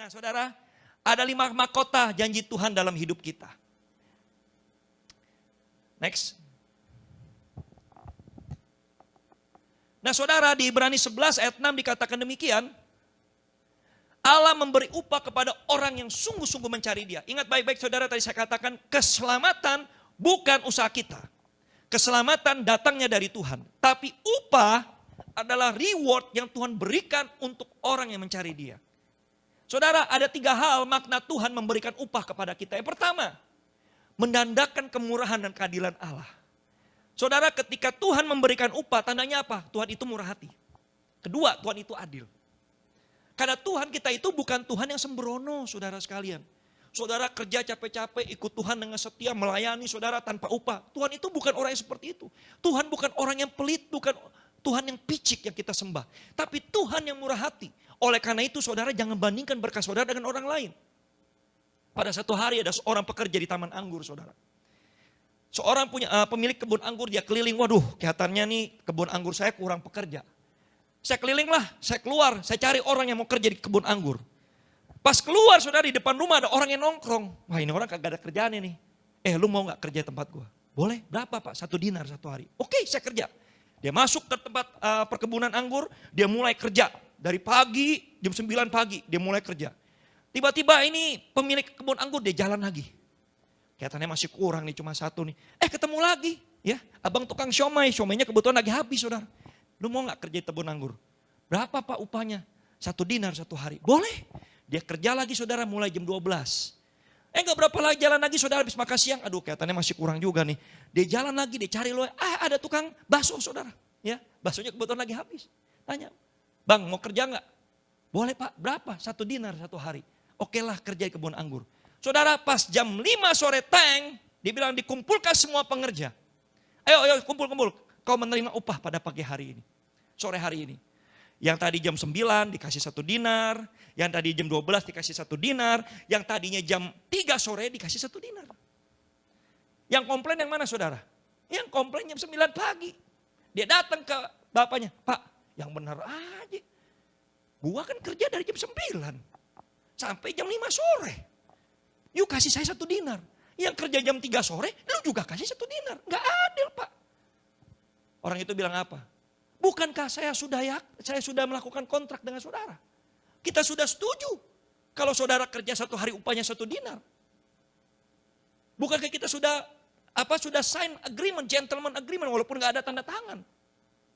Nah saudara, ada 5 mahkota janji Tuhan dalam hidup kita. Next. Nah saudara, di Ibrani 11 ayat 6 dikatakan demikian. Allah memberi upah kepada orang yang sungguh-sungguh mencari Dia. Ingat baik-baik saudara, tadi saya katakan keselamatan bukan usaha kita. Keselamatan datangnya dari Tuhan. Tapi upah adalah reward yang Tuhan berikan untuk orang yang mencari Dia. Saudara, ada 3 hal makna Tuhan memberikan upah kepada kita. Yang pertama, menandakan kemurahan dan keadilan Allah. Saudara, ketika Tuhan memberikan upah, tandanya apa? Tuhan itu murah hati. Kedua, Tuhan itu adil. Karena Tuhan kita itu bukan Tuhan yang sembrono, saudara sekalian. Saudara kerja capek-capek, ikut Tuhan dengan setia, melayani saudara tanpa upah. Tuhan itu bukan orang yang seperti itu. Tuhan bukan orang yang pelit, bukan Tuhan yang picik yang kita sembah. Tapi Tuhan yang murah hati. Oleh karena itu saudara jangan bandingkan berkat saudara dengan orang lain. Pada satu hari ada seorang pekerja di taman anggur saudara. Seorang pemilik kebun anggur, dia keliling, waduh kelihatannya nih kebun anggur saya kurang pekerja. Saya keliling lah, saya keluar, saya cari orang yang mau kerja di kebun anggur. Pas keluar saudara, di depan rumah ada orang yang nongkrong. Wah ini orang kagak ada kerjaan ini. Lu mau gak kerja tempat gua? Boleh, berapa pak? 1 dinar 1 hari. Oke, saya kerja. Dia masuk ke tempat perkebunan anggur, dia mulai kerja. Dari pagi, jam 9 pagi, dia mulai kerja. Tiba-tiba ini pemilik kebun anggur, dia jalan lagi. Kelihatannya masih kurang nih, cuma 1 nih. Ketemu lagi, ya abang tukang siomay, siomaynya kebetulan lagi habis saudara. Lu mau gak kerja di kebun anggur? Berapa pak upahnya? 1 dinar 1 hari. Boleh. Dia kerja lagi saudara mulai jam 12. Gak berapa lagi jalan lagi saudara habis makan siang. Aduh kelihatannya masih kurang juga nih. Dia jalan lagi, dia cari loe. Ada tukang bakso saudara. Ya, baksonya kebetulan lagi habis. Tanya, bang mau kerja gak? Boleh pak, berapa? 1 dinar 1 hari. Oke lah kerja di kebun anggur. Saudara pas jam 5 sore dia bilang dikumpulkan semua pengerja. Ayo kumpul. Kau menerima upah pada pagi hari ini. Sore hari ini. Yang tadi jam 9 dikasih 1 dinar. Yang tadi jam 12 dikasih 1 dinar. Yang tadinya jam 3 sore dikasih 1 dinar. Yang komplain yang mana saudara? Yang komplain jam 9 pagi. Dia datang ke bapaknya. Pak, yang benar aja. Gua kan kerja dari jam 9. Sampai jam 5 sore. You kasih saya 1 dinar. Yang kerja jam 3 sore, lu juga kasih 1 dinar. Gak adil pak. Orang itu bilang apa? Bukankah saya sudah melakukan kontrak dengan saudara? Kita sudah setuju. Kalau saudara kerja 1 hari upahnya 1 dinar. Bukankah kita sudah sign agreement, gentleman agreement walaupun gak ada tanda tangan.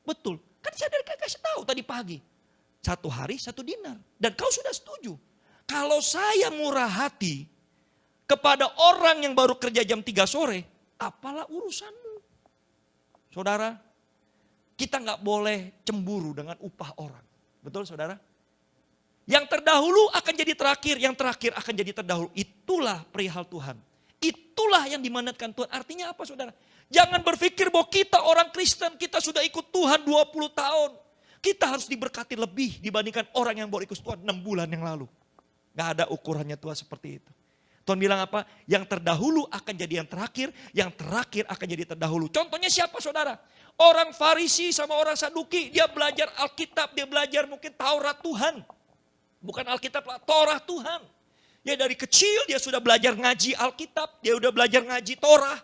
Betul. Kan saya dari kasih tahu tadi pagi. 1 hari 1 dinar. Dan kau sudah setuju. Kalau saya murah hati kepada orang yang baru kerja jam 3 sore, apalah urusanmu? Saudara, kita gak boleh cemburu dengan upah orang. Betul saudara? Yang terdahulu akan jadi terakhir, yang terakhir akan jadi terdahulu. Itulah perihal Tuhan. Itulah yang dimandatkan Tuhan. Artinya apa saudara? Jangan berpikir bahwa kita orang Kristen, kita sudah ikut Tuhan 20 tahun. Kita harus diberkati lebih dibandingkan orang yang baru ikut Tuhan 6 bulan yang lalu. Gak ada ukurannya Tuhan seperti itu. Tuhan bilang apa? Yang terdahulu akan jadi yang terakhir akan jadi terdahulu. Contohnya siapa saudara? Orang Farisi sama orang Saduki, dia belajar Alkitab, dia belajar mungkin Taurat Tuhan. Bukan Alkitab, Torah Tuhan. Ya dari kecil dia sudah belajar ngaji Alkitab, dia udah belajar ngaji Torah.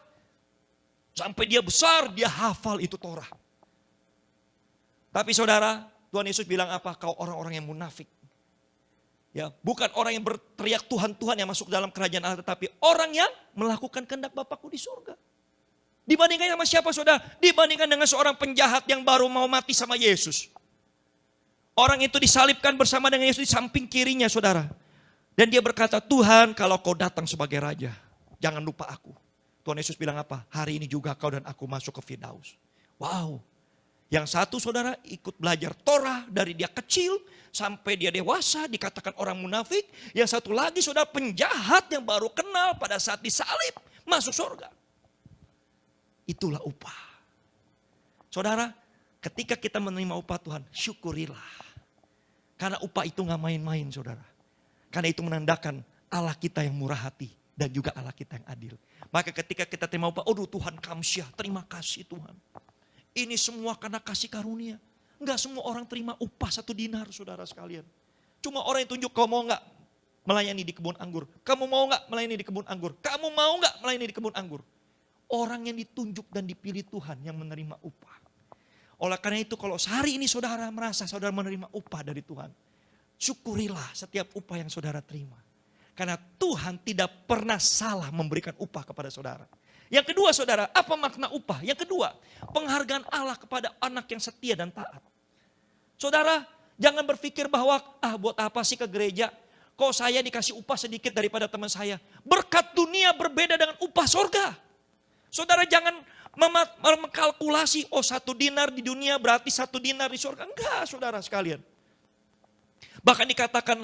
Sampai dia besar, dia hafal itu Torah. Tapi saudara, Tuhan Yesus bilang apa? Kau orang-orang yang munafik. Ya, bukan orang yang berteriak Tuhan yang masuk dalam kerajaan Allah, tetapi orang yang melakukan kehendak Bapakku di surga. Dibandingkan sama siapa saudara? Dibandingkan dengan seorang penjahat yang baru mau mati sama Yesus. Orang itu disalibkan bersama dengan Yesus di samping kirinya saudara. Dan dia berkata, Tuhan kalau kau datang sebagai raja, jangan lupa aku. Tuhan Yesus bilang apa? Hari ini juga kau dan aku masuk ke Firdaus. Wow. Yang satu saudara ikut belajar Torah dari dia kecil sampai dia dewasa dikatakan orang munafik. Yang satu lagi saudara penjahat yang baru kenal pada saat disalib masuk surga. Itulah upah. Saudara, ketika kita menerima upah Tuhan, syukurilah. Karena upah itu gak main-main saudara. Karena itu menandakan Allah kita yang murah hati dan juga Allah kita yang adil. Maka ketika kita terima upah, aduh Tuhan kamsyah, terima kasih Tuhan. Ini semua karena kasih karunia. Enggak semua orang terima upah 1 dinar saudara sekalian. Cuma orang yang tunjuk kau mau enggak melayani di kebun anggur? Kamu mau nggak melayani di kebun anggur? Kamu mau nggak melayani di kebun anggur? Orang yang ditunjuk dan dipilih Tuhan yang menerima upah. Oleh karena itu kalau sehari ini saudara merasa saudara menerima upah dari Tuhan, syukurilah setiap upah yang saudara terima. Karena Tuhan tidak pernah salah memberikan upah kepada saudara. Yang kedua saudara, apa makna upah? Yang kedua, penghargaan Allah kepada anak yang setia dan taat. Saudara, jangan berpikir bahwa buat apa sih ke gereja? Kok saya dikasih upah sedikit daripada teman saya? Berkat dunia berbeda dengan upah sorga. Saudara jangan mengkalkulasi, 1 dinar di dunia berarti 1 dinar di sorga. Enggak saudara sekalian. Bahkan dikatakan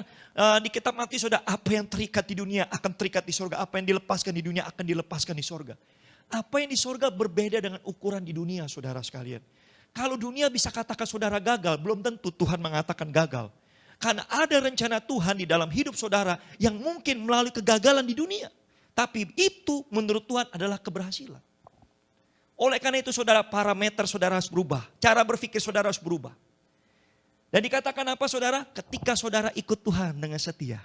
di kitab Matius, saudara, apa yang terikat di dunia akan terikat di sorga. Apa yang dilepaskan di dunia akan dilepaskan di sorga. Apa yang di sorga berbeda dengan ukuran di dunia saudara sekalian. Kalau dunia bisa katakan saudara gagal, belum tentu Tuhan mengatakan gagal. Karena ada rencana Tuhan di dalam hidup saudara yang mungkin melalui kegagalan di dunia. Tapi itu menurut Tuhan adalah keberhasilan. Oleh karena itu saudara, parameter saudara harus berubah. Cara berpikir saudara harus berubah. Dan dikatakan apa saudara? Ketika saudara ikut Tuhan dengan setia.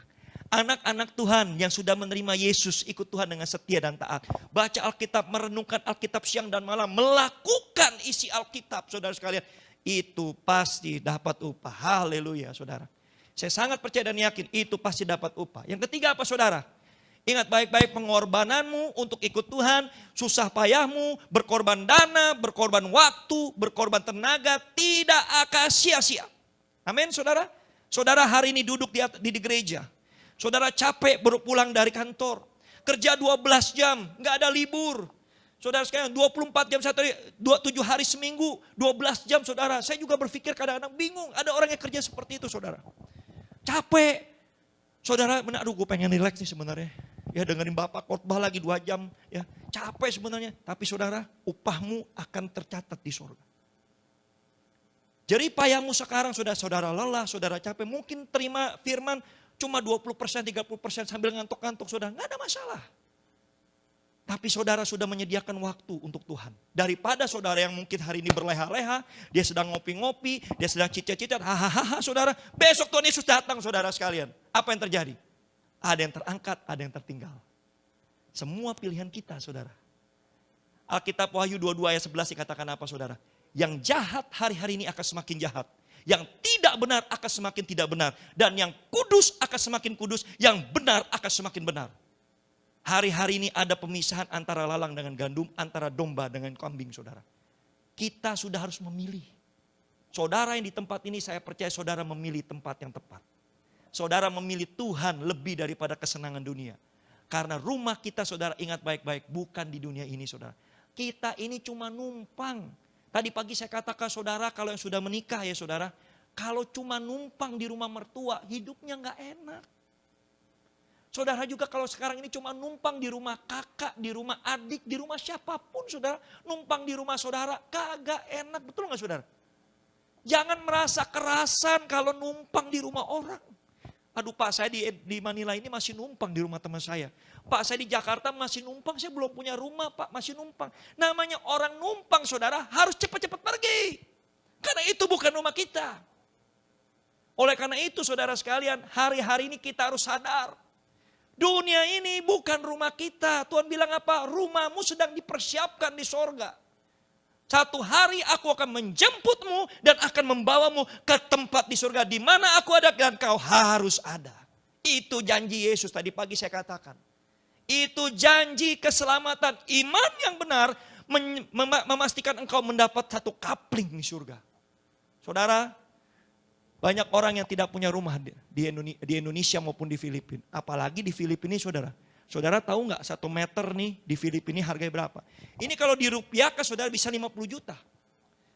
Anak-anak Tuhan yang sudah menerima Yesus ikut Tuhan dengan setia dan taat. Baca Alkitab, merenungkan Alkitab siang dan malam. Melakukan isi Alkitab saudara sekalian. Itu pasti dapat upah. Haleluya saudara. Saya sangat percaya dan yakin itu pasti dapat upah. Yang ketiga apa saudara? Ingat baik-baik pengorbananmu untuk ikut Tuhan. Susah payahmu, berkorban dana, berkorban waktu, berkorban tenaga. Tidak akan sia-sia. Amin saudara. Saudara hari ini duduk di gereja. Saudara capek baru pulang dari kantor. Kerja 12 jam, gak ada libur. Saudara sekalian 24 jam, 7 hari seminggu, 12 jam saudara. Saya juga berpikir kadang-kadang bingung. Ada orang yang kerja seperti itu saudara. Capek. Saudara, aduh gue pengen relax nih sebenarnya. Ya dengerin Bapak khotbah lagi 2 jam. Ya capek sebenarnya. Tapi saudara, upahmu akan tercatat di surga. Jadi payahmu sekarang saudara lelah, saudara capek. Mungkin terima firman cuma 20%, 30% sambil ngantuk-ngantuk saudara. Gak ada masalah. Tapi saudara sudah menyediakan waktu untuk Tuhan. Daripada saudara yang mungkin hari ini berleha-leha, dia sedang ngopi-ngopi, dia sedang cicat-cicat, hahaha saudara. Besok Tuhan Yesus datang saudara sekalian. Apa yang terjadi? Ada yang terangkat, ada yang tertinggal. Semua pilihan kita saudara. Alkitab Wahyu 22 ayat 11 dikatakan apa saudara? Yang jahat hari-hari ini akan semakin jahat. Yang tidak benar akan semakin tidak benar. Dan yang kudus akan semakin kudus. Yang benar akan semakin benar. Hari-hari ini ada pemisahan antara lalang dengan gandum. Antara domba dengan kambing saudara. Kita sudah harus memilih. Saudara yang di tempat ini saya percaya saudara memilih tempat yang tepat. Saudara memilih Tuhan lebih daripada kesenangan dunia. Karena rumah kita saudara ingat baik-baik bukan di dunia ini saudara. Kita ini cuma numpang. Tadi pagi saya katakan saudara kalau yang sudah menikah ya saudara. Kalau cuma numpang di rumah mertua hidupnya gak enak. Saudara juga kalau sekarang ini cuma numpang di rumah kakak, di rumah adik, di rumah siapapun saudara. Numpang di rumah saudara kagak enak, betul gak saudara? Jangan merasa kerasan kalau numpang di rumah orang. Aduh Pak saya di Manila ini masih numpang di rumah teman saya. Pak saya di Jakarta masih numpang, saya belum punya rumah Pak, masih numpang. Namanya orang numpang saudara harus cepat-cepat pergi. Karena itu bukan rumah kita. Oleh karena itu saudara sekalian hari-hari ini kita harus sadar. Dunia ini bukan rumah kita. Tuhan bilang apa? Rumahmu sedang dipersiapkan di sorga. Satu hari aku akan menjemputmu dan akan membawamu ke tempat di surga. Di mana aku ada dan kau harus ada. Itu janji Yesus tadi pagi saya katakan. Itu janji keselamatan. Iman yang benar memastikan engkau mendapat satu kapling di surga. Saudara, banyak orang yang tidak punya rumah di Indonesia maupun di Filipina. Apalagi di Filipina saudara. Saudara tahu nggak 1 meter nih di Filipina harganya berapa? Ini kalau dirupiahkan saudara bisa 50 juta.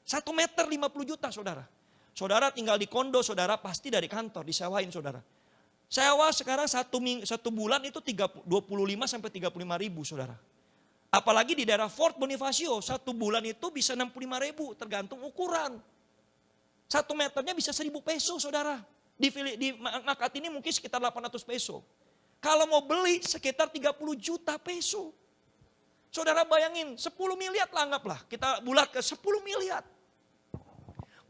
1 meter 50 juta saudara. Saudara tinggal di kondo saudara pasti dari kantor disewain saudara. Sewa sekarang satu bulan itu 25 sampai 35 ribu saudara. Apalagi di daerah Fort Bonifacio 1 bulan itu bisa 65 ribu tergantung ukuran. 1 meternya bisa 1.000 peso saudara. Di Makati ini mungkin sekitar 800 peso. Kalau mau beli sekitar 30 juta peso. Saudara bayangin 10 miliar lah anggaplah. Kita bulat ke 10 miliar.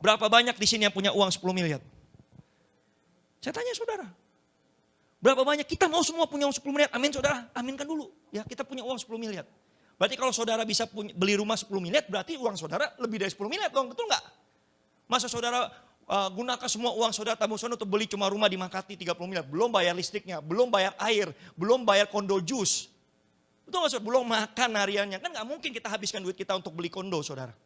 Berapa banyak di sini yang punya uang 10 miliar? Saya tanya saudara. Berapa banyak kita mau semua punya uang 10 miliar. Amin saudara, aminkan dulu. Ya, kita punya uang 10 miliar. Berarti kalau saudara bisa beli rumah 10 miliar, berarti uang saudara lebih dari 10 miliar dong, betul nggak? Masa saudara gunakan semua uang saudara tabung saudara untuk beli cuma rumah di Makati 30 miliar. Belum bayar listriknya, belum bayar air, belum bayar kondo jus. Betul nggak saudara? Belum makan hariannya. Kan nggak mungkin kita habiskan duit kita untuk beli kondo saudara.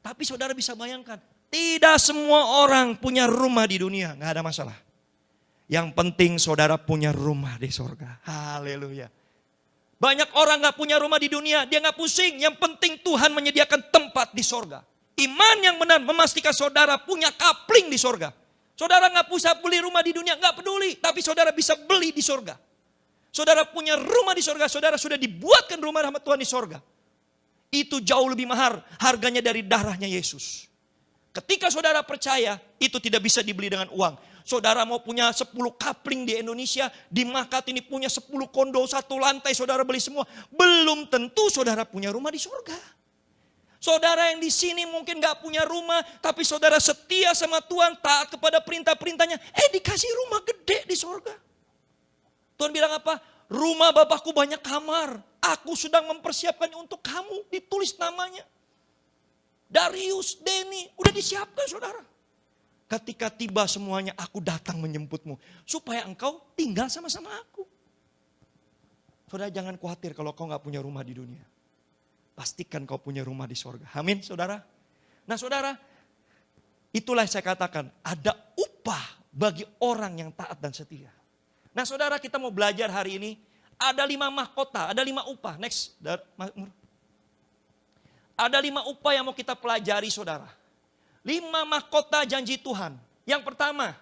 Tapi saudara bisa bayangkan, tidak semua orang punya rumah di dunia, nggak ada masalah. Yang penting saudara punya rumah di sorga. Haleluya. Banyak orang gak punya rumah di dunia, dia gak pusing. Yang penting Tuhan menyediakan tempat di sorga. Iman yang benar memastikan saudara punya kapling di sorga. Saudara gak bisa beli rumah di dunia, gak peduli. Tapi saudara bisa beli di sorga. Saudara punya rumah di sorga, saudara sudah dibuatkan rumah rahmat Tuhan di sorga. Itu jauh lebih mahal harganya dari darahnya Yesus. Ketika saudara percaya, itu tidak bisa dibeli dengan uang. Saudara mau punya 10 kapling di Indonesia, di Makati ini punya 10 kondo, 1 lantai, saudara beli semua. Belum tentu saudara punya rumah di surga. Saudara yang di sini mungkin gak punya rumah, tapi saudara setia sama Tuhan, taat kepada perintah-perintahnya, dikasih rumah gede di surga. Tuhan bilang apa? Rumah Bapakku banyak kamar, aku sedang mempersiapkannya untuk kamu, ditulis namanya. Darius, Denny, udah disiapkan saudara. Ketika tiba semuanya, aku datang menjemputmu. Supaya engkau tinggal sama-sama aku. Saudara jangan khawatir kalau kau gak punya rumah di dunia. Pastikan kau punya rumah di sorga. Amin saudara. Nah saudara, itulah yang saya katakan. Ada upah bagi orang yang taat dan setia. Nah saudara, kita mau belajar hari ini. Ada 5 mahkota, ada 5 upah. Next. Ada 5 upah yang mau kita pelajari saudara. 5 mahkota janji Tuhan. Yang pertama.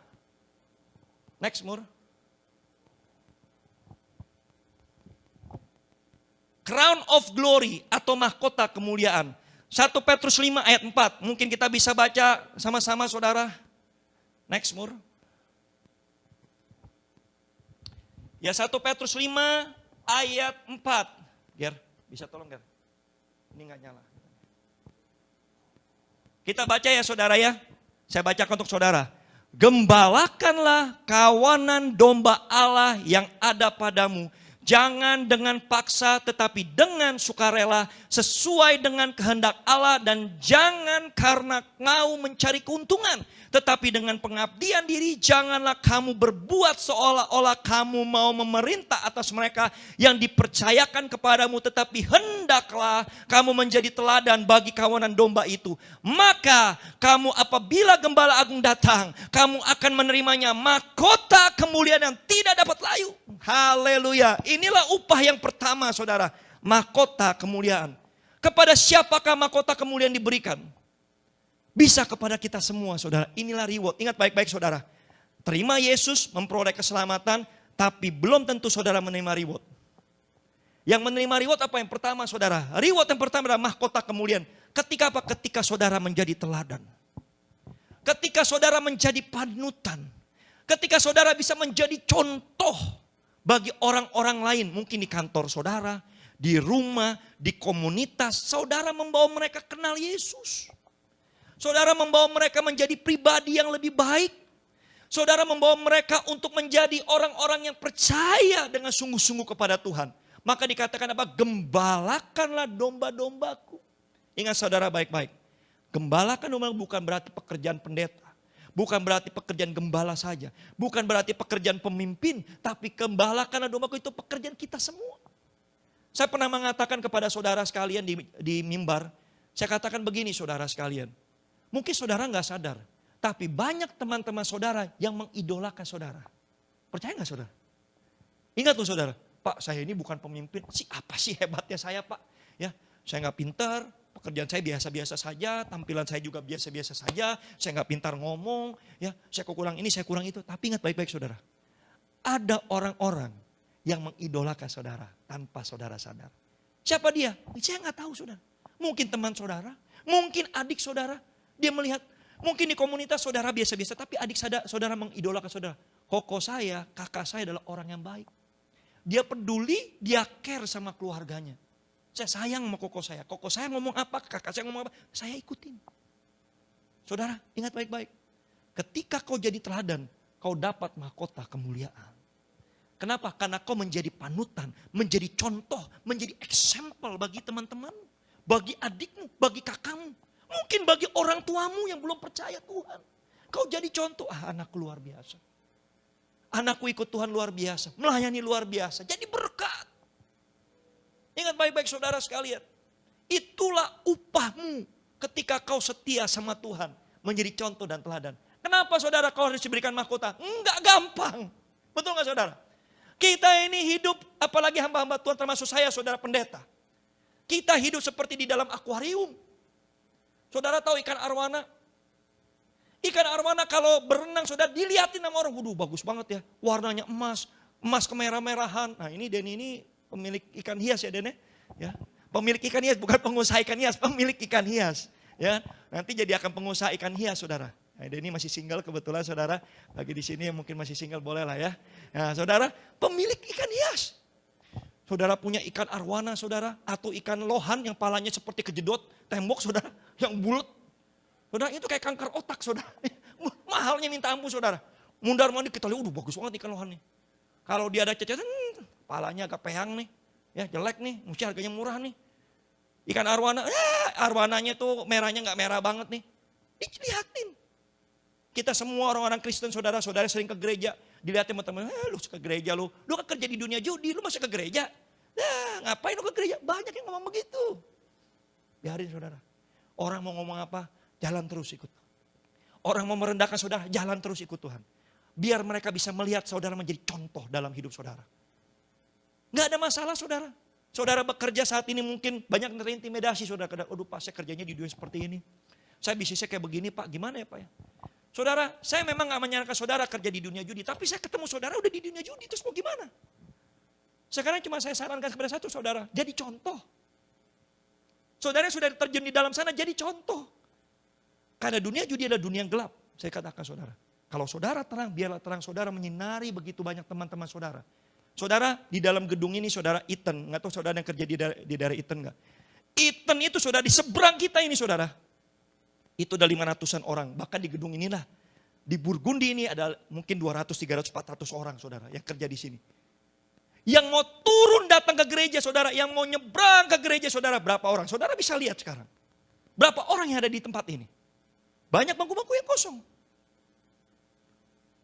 Next, Mur. Crown of glory atau mahkota kemuliaan. 1 Petrus 5 ayat 4. Mungkin kita bisa baca sama-sama saudara. Next, Mur. Ya 1 Petrus 5 ayat 4. Ger, bisa tolong Ger. Ini gak nyala. Kita baca ya saudara ya. Saya bacakan untuk saudara. Gembalakanlah kawanan domba Allah yang ada padamu. Jangan dengan paksa tetapi dengan sukarela sesuai dengan kehendak Allah. Dan jangan karena mau mencari keuntungan. Tetapi dengan pengabdian diri janganlah kamu berbuat seolah-olah kamu mau memerintah atas mereka yang dipercayakan kepadamu. Tetapi hendaklah kamu menjadi teladan bagi kawanan domba itu. Maka kamu apabila gembala agung datang, kamu akan menerimanya mahkota kemuliaan yang tidak dapat layu. Haleluya. Inilah upah yang pertama saudara. Mahkota kemuliaan. Kepada siapakah mahkota kemuliaan diberikan? Bisa kepada kita semua saudara. Inilah reward. Ingat baik-baik saudara. Terima Yesus memperoleh keselamatan. Tapi belum tentu saudara menerima reward. Yang menerima reward apa yang pertama saudara? Reward yang pertama adalah mahkota kemuliaan. Ketika apa? Ketika saudara menjadi teladan. Ketika saudara menjadi panutan. Ketika saudara bisa menjadi contoh bagi orang-orang lain. Mungkin di kantor saudara, di rumah, di komunitas. Saudara membawa mereka kenal Yesus. Saudara membawa mereka menjadi pribadi yang lebih baik. Saudara membawa mereka untuk menjadi orang-orang yang percaya dengan sungguh-sungguh kepada Tuhan. Maka dikatakan apa? Gembalakanlah domba-dombaku. Ingat saudara baik-baik. Gembalakan domba bukan berarti pekerjaan pendeta. Bukan berarti pekerjaan gembala saja. Bukan berarti pekerjaan pemimpin. Tapi gembalakanlah dombaku itu pekerjaan kita semua. Saya pernah mengatakan kepada saudara sekalian di mimbar. Saya katakan begini saudara sekalian. Mungkin saudara gak sadar. Tapi banyak teman-teman saudara yang mengidolakan saudara. Percaya gak saudara? Ingat loh saudara. Pak saya ini bukan pemimpin. Apa sih hebatnya saya pak? Ya, saya gak pintar. Pekerjaan saya biasa-biasa saja. Tampilan saya juga biasa-biasa saja. Saya gak pintar ngomong. Ya, saya kurang ini, saya kurang itu. Tapi ingat baik-baik saudara. Ada orang-orang yang mengidolakan saudara tanpa saudara sadar. Siapa dia? Saya gak tahu saudara. Mungkin teman saudara. Mungkin adik saudara. Dia melihat, mungkin di komunitas saudara biasa-biasa, tapi adik saudara mengidolakan saudara. Koko saya, kakak saya adalah orang yang baik. Dia peduli, dia care sama keluarganya. Saya sayang sama koko saya ngomong apa, kakak saya ngomong apa, saya ikutin. Saudara, ingat baik-baik. Ketika kau jadi teladan, kau dapat mahkota kemuliaan. Kenapa? Karena kau menjadi panutan, menjadi contoh, menjadi example bagi teman-teman, bagi adikmu, bagi kakakmu. Mungkin bagi orang tuamu yang belum percaya Tuhan. Kau jadi contoh, anakku luar biasa. Anakku ikut Tuhan luar biasa, melayani luar biasa, jadi berkat. Ingat baik-baik saudara sekalian, itulah upahmu ketika kau setia sama Tuhan, menjadi contoh dan teladan. Kenapa saudara kau harus diberikan mahkota? Enggak gampang. Betul enggak saudara? Kita ini hidup, apalagi hamba-hamba Tuhan termasuk saya saudara pendeta. Kita hidup seperti di dalam akuarium. Saudara tahu ikan arwana? Ikan arwana kalau berenang saudara dilihatin sama orang. Waduh bagus banget ya. Warnanya emas, emas kemerah-merahan. Nah ini Denny ini pemilik ikan hias ya Denny. Ya. Pemilik ikan hias bukan pengusaha ikan hias, pemilik ikan hias. Ya, nanti jadi akan pengusaha ikan hias saudara. Nah, Denny masih single kebetulan saudara. Lagi di sini yang mungkin masih single boleh lah ya. Nah saudara pemilik ikan hias. Saudara punya ikan arwana saudara. Atau ikan lohan yang palanya seperti kejedot tembok saudara. Yang bulat. Saudara itu kayak kanker otak saudara. Mahalnya minta ampun saudara. Mundar mandir kita lihat, bagus banget ikan lohan nih. Kalau dia ada cacat, palanya agak peyang nih. Ya jelek nih, mesti harganya murah nih. Ikan arwana, arwananya tuh merahnya gak merah banget nih. Dilihatin. Kita semua orang-orang Kristen saudara-saudara sering ke gereja. Dilihatin sama teman, lu ke gereja lu. Lu kan kerja di dunia judi, lu masih ke gereja. Ngapain lu ke gereja? Banyak yang ngomong begitu. Biarin saudara. Orang mau ngomong apa, jalan terus ikut. Orang mau merendahkan saudara, jalan terus ikut Tuhan. Biar mereka bisa melihat saudara menjadi contoh dalam hidup saudara. Gak ada masalah saudara. Saudara bekerja saat ini mungkin banyak terintimidasi saudara. Aduh Pak saya kerjanya di dunia seperti ini. Saya bisnisnya kayak begini Pak, gimana ya Pak ya. Saudara, saya memang gak menyarankan saudara kerja di dunia judi. Tapi saya ketemu saudara udah di dunia judi, terus mau gimana? Sekarang cuma saya sarankan kepada satu saudara, jadi contoh. Saudara yang sudah terjun di dalam sana, jadi contoh. Karena dunia judi adalah dunia yang gelap. Saya katakan saudara, kalau saudara terang, biarlah terang saudara menyinari begitu banyak teman-teman saudara. Saudara, di dalam gedung ini saudara Ethan, nggak tahu saudara yang kerja di daerah Ethan nggak? Ethan itu saudara di seberang kita ini saudara. Itu ada 500-an orang, bahkan di gedung inilah. Di Burgundi ini ada mungkin 200, 300, 400 orang saudara yang kerja di sini. Yang mau turun datang ke gereja saudara, yang mau nyebrang ke gereja saudara, berapa orang? Saudara bisa lihat sekarang. Berapa orang yang ada di tempat ini? Banyak bangku-bangku yang kosong.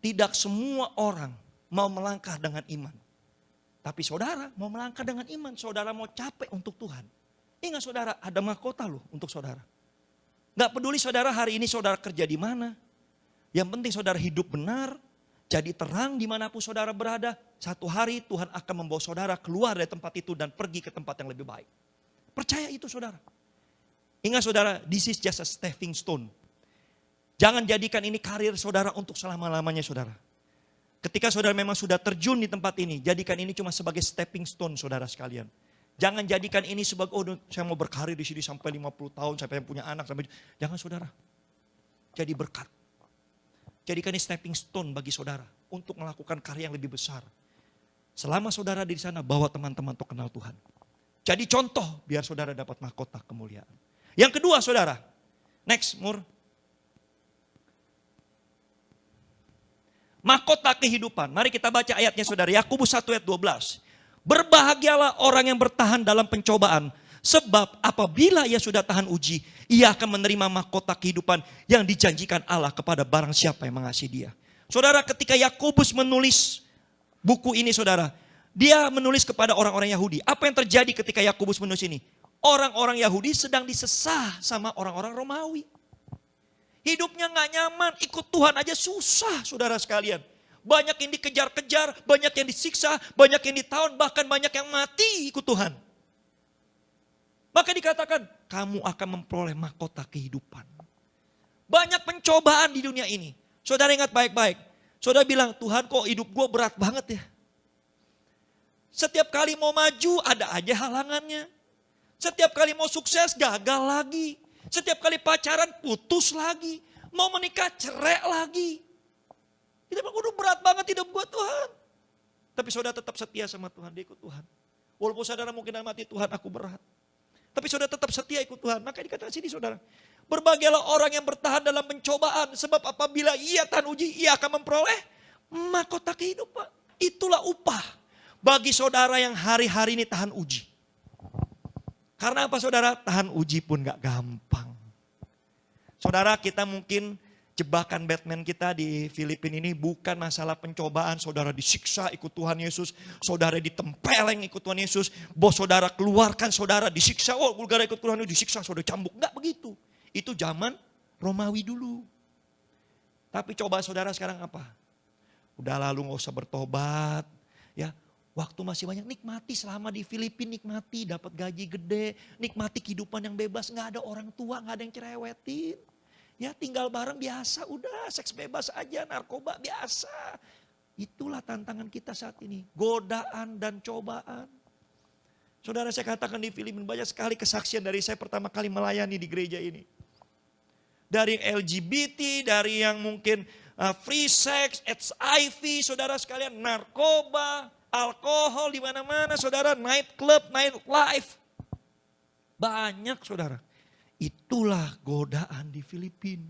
Tidak semua orang mau melangkah dengan iman. Tapi saudara mau melangkah dengan iman, saudara mau capek untuk Tuhan. Ingat saudara, ada mahkota loh untuk saudara. Gak peduli saudara hari ini saudara kerja di mana. Yang penting saudara hidup benar, jadi terang dimanapun saudara berada. Satu hari Tuhan akan membawa saudara keluar dari tempat itu dan pergi ke tempat yang lebih baik. Percaya itu saudara. Ingat saudara, this is just a stepping stone. Jangan jadikan ini karir saudara untuk selama-lamanya saudara. Ketika saudara memang sudah terjun di tempat ini, jadikan ini cuma sebagai stepping stone saudara sekalian. Jangan jadikan ini sebagai, saya mau berkarir di sini sampai 50 tahun, sampai punya anak. Jangan saudara. Jadi berkat. Jadikan ini stepping stone bagi saudara untuk melakukan karya yang lebih besar. Selama saudara di sana, bawa teman-teman untuk kenal Tuhan. Jadi contoh biar saudara dapat mahkota kemuliaan. Yang kedua saudara, next Mur. Mahkota kehidupan. Mari kita baca ayatnya saudara. Yakobus 1 ayat 12. Berbahagialah orang yang bertahan dalam pencobaan. Sebab apabila ia sudah tahan uji, ia akan menerima mahkota kehidupan yang dijanjikan Allah kepada barang siapa yang mengasihi dia. Saudara, ketika Yakobus menulis buku ini saudara, dia menulis kepada orang-orang Yahudi. Apa yang terjadi ketika Yakobus menulis ini? Orang-orang Yahudi sedang disesah sama orang-orang Romawi. Hidupnya gak nyaman, ikut Tuhan aja susah saudara sekalian. Banyak yang dikejar-kejar, banyak yang disiksa, banyak yang ditawan, bahkan banyak yang mati ikut Tuhan. Maka dikatakan, kamu akan memperoleh mahkota kehidupan. Banyak pencobaan di dunia ini. Saudara ingat baik-baik. Saudara bilang, Tuhan kok hidup gue berat banget ya. Setiap kali mau maju, ada aja halangannya. Setiap kali mau sukses, gagal lagi. Setiap kali pacaran, putus lagi. Mau menikah, cerai lagi. Kita bilang, udah berat banget hidup gue Tuhan. Tapi saudara tetap setia sama Tuhan, dia ikut Tuhan. Walaupun saudara mungkin mati, Tuhan aku berat. Tapi saudara tetap setia ikut Tuhan. Maka dikatakan sini saudara. Berbahagialah orang yang bertahan dalam pencobaan. Sebab apabila ia tahan uji, ia akan memperoleh mahkota kehidupan. Itulah upah bagi saudara yang hari-hari ini tahan uji. Karena apa saudara? Tahan uji pun gak gampang. Saudara, kita mungkin jebakan Batman kita di Filipina ini bukan masalah pencobaan. Saudara disiksa ikut Tuhan Yesus. Saudara ditempeleng ikut Tuhan Yesus. Bos saudara keluarkan saudara disiksa. Oh, gara-gara ikut Tuhan Yesus disiksa, saudara cambuk. Enggak begitu. Itu zaman Romawi dulu. Tapi coba saudara sekarang apa? Udah lalu gak usah bertobat. Ya, waktu masih banyak, nikmati selama di Filipina, nikmati dapat gaji gede, nikmati kehidupan yang bebas, nggak ada orang tua, nggak ada yang cerewetin. Ya tinggal bareng biasa, udah seks bebas aja, narkoba biasa. Itulah tantangan kita saat ini, godaan dan cobaan. Saudara, saya katakan di Filipina banyak sekali kesaksian dari saya pertama kali melayani di gereja ini. Dari yang LGBT, dari yang mungkin free sex, HIV, saudara sekalian, narkoba, alkohol di mana-mana, saudara, night club, night life. Banyak, saudara. Itulah godaan di Filipina.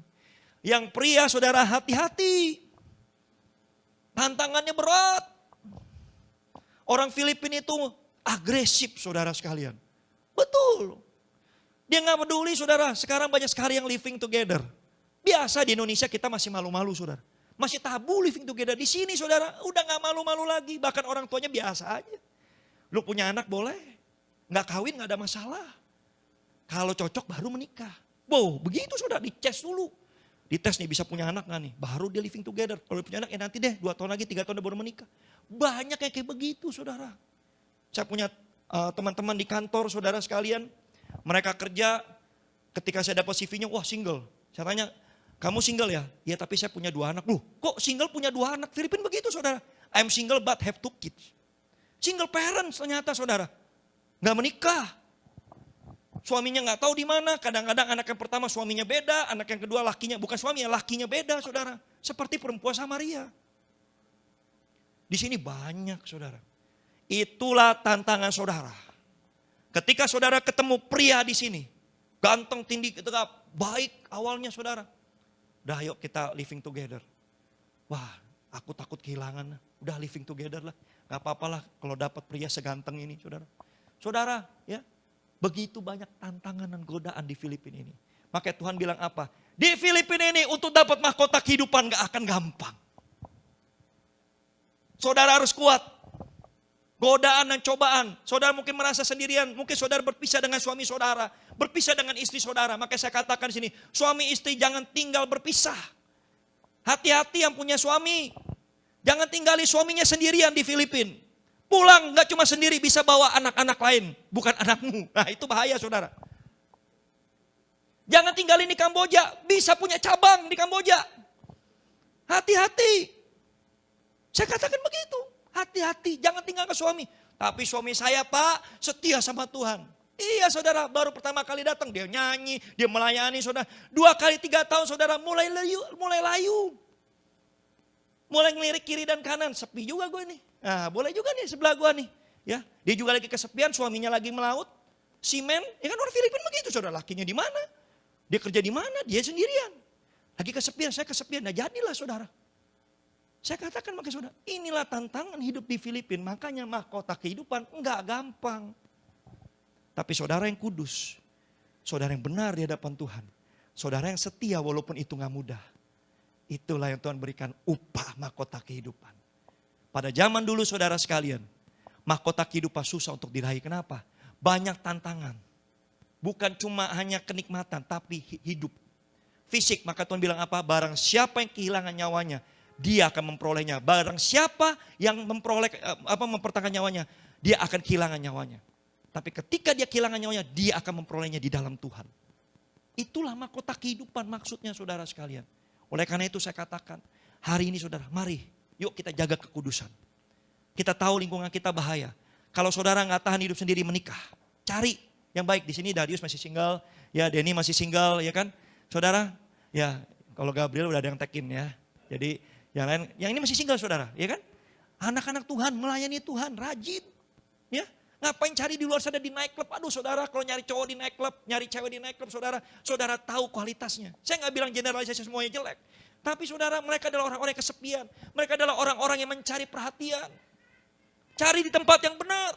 Yang pria, saudara, hati-hati. Tantangannya berat. Orang Filipina itu agresif, saudara sekalian. Betul. Dia gak peduli, saudara. Sekarang banyak sekali yang living together. Biasa di Indonesia kita masih malu-malu, saudara. Masih tabu living together. Di sini saudara udah gak malu-malu lagi. Bahkan orang tuanya biasa aja. Lu punya anak boleh. Gak kawin gak ada masalah. Kalau cocok baru menikah. Wow, begitu saudara, dites dulu. Dites nih bisa punya anak gak nih. Baru dia living together. Kalau punya anak ya nanti deh 2 tahun lagi 3 tahun baru menikah. Banyak yang kayak begitu saudara. Saya punya teman-teman di kantor saudara sekalian. Mereka kerja ketika saya dapat CV-nya, wah single. Saya tanya, kamu single ya? Ya tapi saya punya 2 anak. Loh kok single punya 2 anak? Filipina begitu saudara. I'm single but have 2 kids. Single parents ternyata saudara. Gak menikah. Suaminya gak tahu di mana. Kadang-kadang anak yang pertama suaminya beda. Anak yang kedua lakinya, bukan suami ya, lakinya beda saudara. Seperti perempuan Samaria. Di sini banyak saudara. Itulah tantangan saudara. Ketika saudara ketemu pria di sini. Ganteng, tinggi, tegap, baik awalnya saudara. Udah yuk kita living together. Wah aku takut kehilangan. Udah living together lah. Gak apa-apalah kalau dapat pria seganteng ini saudara. Saudara ya. Begitu banyak tantangan dan godaan di Filipina ini. Makanya Tuhan bilang apa? Di Filipina ini untuk dapat mahkota kehidupan gak akan gampang. Saudara harus kuat. Godaan dan cobaan. Saudara mungkin merasa sendirian. Mungkin saudara berpisah dengan suami saudara. Berpisah dengan istri saudara. Makanya saya katakan di sini. Suami istri jangan tinggal berpisah. Hati-hati yang punya suami. Jangan tinggali suaminya sendirian di Filipina. Pulang gak cuma sendiri, bisa bawa anak-anak lain. Bukan anakmu. Nah itu bahaya saudara. Jangan tinggalin di Kamboja. Bisa punya cabang di Kamboja. Hati-hati. Saya katakan begitu. Hati-hati, jangan tinggalkan suami. Tapi suami saya pak, setia sama Tuhan. Iya saudara, baru pertama kali datang dia nyanyi, dia melayani saudara. 2 kali 3 tahun saudara mulai layu. Mulai ngelirik kiri dan kanan, sepi juga gue nih. Nah boleh juga nih sebelah gue nih. Ya, dia juga lagi kesepian, suaminya lagi melaut. Simen, ya kan orang Filipina begitu saudara. Lakinya di mana? Dia kerja di mana? Dia sendirian. Lagi kesepian, saya kesepian. Nah jadilah saudara. Saya katakan makanya saudara, inilah tantangan hidup di Filipina. Makanya mahkota kehidupan enggak gampang. Tapi saudara yang kudus, saudara yang benar di hadapan Tuhan, saudara yang setia walaupun itu enggak mudah. Itulah yang Tuhan berikan upah mahkota kehidupan. Pada zaman dulu saudara sekalian, mahkota kehidupan susah untuk diraih. Kenapa? Banyak tantangan. Bukan cuma hanya kenikmatan, tapi hidup. Fisik, maka Tuhan bilang apa? Barang siapa yang kehilangan nyawanya, dia akan memperolehnya. Barang siapa yang mempertahankan nyawanya, dia akan kehilangan nyawanya. Tapi ketika dia kehilangan nyawanya, dia akan memperolehnya di dalam Tuhan. Itulah mahkota kehidupan maksudnya saudara sekalian. Oleh karena itu saya katakan, hari ini saudara, mari yuk kita jaga kekudusan. Kita tahu lingkungan kita bahaya. Kalau saudara nggak tahan hidup sendiri menikah, cari yang baik. Di sini Darius masih single, ya Denny masih single, ya kan? Saudara, ya kalau Gabriel udah ada yang tekin ya. Jadi yang lain, yang ini masih single saudara, ya kan? Anak-anak Tuhan, melayani Tuhan, rajin. Ya, ngapain cari di luar sana di nightclub? Aduh saudara, kalau nyari cowok di nightclub, nyari cewek di nightclub saudara, saudara tahu kualitasnya. Saya nggak bilang generalisasi semuanya jelek. Tapi saudara, mereka adalah orang-orang yang kesepian. Mereka adalah orang-orang yang mencari perhatian. Cari di tempat yang benar.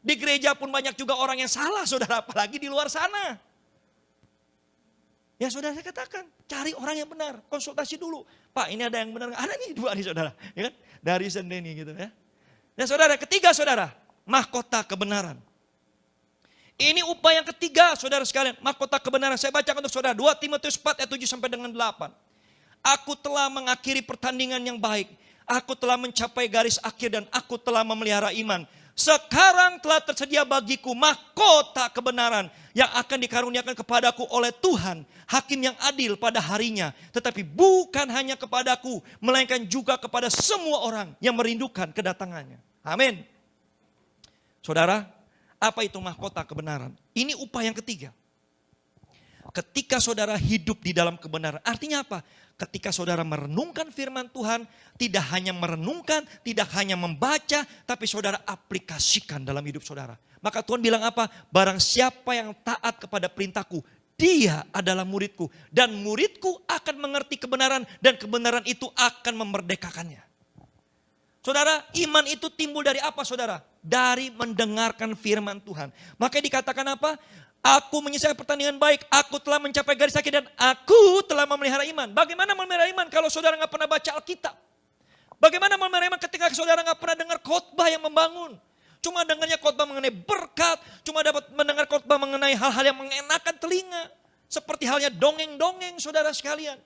Di gereja pun banyak juga orang yang salah, saudara. Apalagi di luar sana. Ya saudara, saya katakan, cari orang yang benar. Konsultasi dulu. Pak, ini ada yang benar. Ada nih dua nih saudara. Ya kan? Dari sendiri gitu ya. Dan saudara, ketiga saudara, mahkota kebenaran. Ini upaya yang ketiga saudara sekalian. Mahkota kebenaran. Saya bacakan untuk saudara. 2 Timotius 4 ayat 7 sampai dengan 8. Aku telah mengakhiri pertandingan yang baik. Aku telah mencapai garis akhir dan aku telah memelihara iman. Sekarang telah tersedia bagiku mahkota kebenaran yang akan dikaruniakan kepadaku oleh Tuhan, hakim yang adil pada harinya. Tetapi bukan hanya kepadaku, melainkan juga kepada semua orang yang merindukan kedatangannya. Amin. Saudara, apa itu mahkota kebenaran? Ini upaya yang ketiga. Ketika saudara hidup di dalam kebenaran, artinya apa? Ketika saudara merenungkan firman Tuhan, tidak hanya merenungkan, tidak hanya membaca, tapi saudara aplikasikan dalam hidup saudara. Maka Tuhan bilang apa? Barang siapa yang taat kepada perintahku, dia adalah muridku. Dan muridku akan mengerti kebenaran, dan kebenaran itu akan memerdekakannya. Saudara, iman itu timbul dari apa saudara? Dari mendengarkan firman Tuhan. Maka dikatakan apa? Aku menyelesaikan pertandingan baik, aku telah mencapai garis akhir dan aku telah memelihara iman. Bagaimana memelihara iman kalau saudara nggak pernah baca Alkitab? Bagaimana memelihara iman ketika saudara nggak pernah dengar khotbah yang membangun? Cuma dengarnya khotbah mengenai berkat, cuma dapat mendengar khotbah mengenai hal-hal yang mengenakan telinga. Seperti halnya dongeng-dongeng saudara sekalian.